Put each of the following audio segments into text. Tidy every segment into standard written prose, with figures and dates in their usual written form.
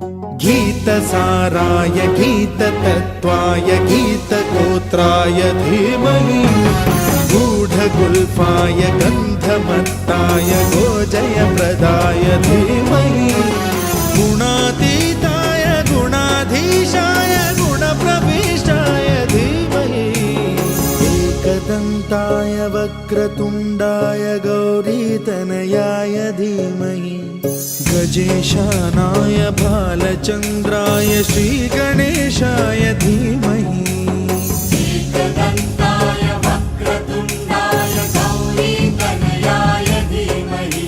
गीतसाराय गीततत्त्वाय गीतगोत्राय धीमहि गूढगुल्फाय गन्धमत्ताय गोजयप्रदाय धीमहि गुणातीताय गुणाधीशाय गुणप्रविष्टाय धीमहि एकदन्ताय वक्रतुण्डाय गौरीतनयाय धीमहि गजेशानाय भालचन्द्राय श्रीगणेशाय धीमहि एकदन्ताय वक्रतुण्डाय गौरीतनयाय धीमहि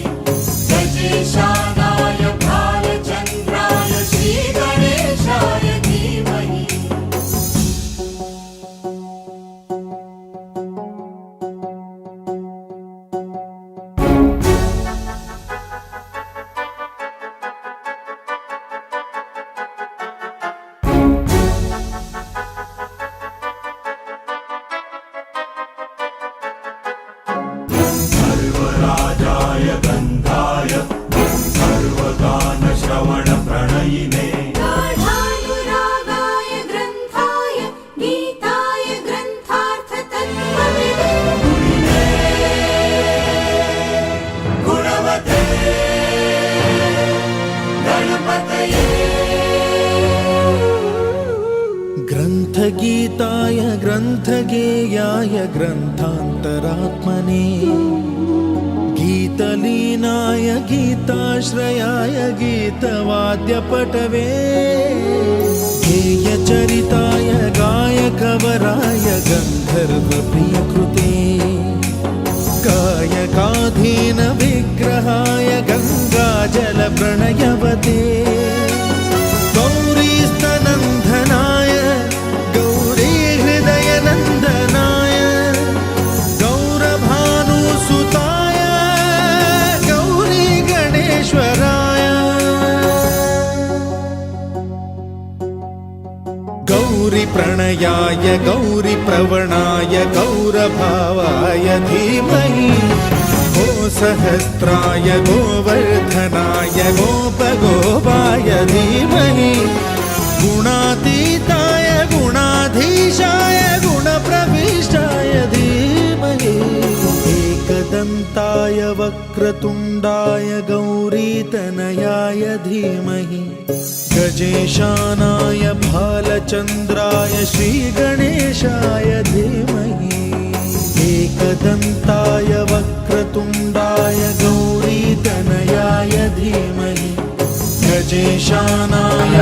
गजेशानाय भालचन्द्राय श्रीगणेशाय धीमहि सर्वराजाय गन्धाय सर्वगानश्रवणप्रणयिने गाढानुरागाय ग्रन्थाय गीताय ग्रन्थार्थतत्त्वविदे गुणवते गणपतये ग्रन्थगीताय ग्रन्थगेयाय ग्रन्थान्तरात्मने गीतलीनाय गीताश्रयाय गीतवाद्यपटवे गेयचरिताय गायकवराय गन्धर्वप्रियकृते गायकाधीन विग्रहाय गङ्गाजलप्रणयवते गौरीस्तनन्दनाय गौरीहृदयनन्दनाय गौरभानुसुताय गौरीगणेश्वराय गौरीप्रणयाय गौरीप्रवणाय गौरभावाय धीमहि गोसहस्राय गोवर्धनाय गोपगोपाय धीमहि गुणातीताय गुणाधीशाय गुणप्रविष्टाय धीमहि एकदन्ताय वक्रतुण्डाय गौरीतनयाय धीमहि गजेशानाय भालचन्द्राय श्रीगणेशाय धीमहि एकदन्ताय वक्रतुण्डाय गौरीतनयाय धीमहि गजेशानाय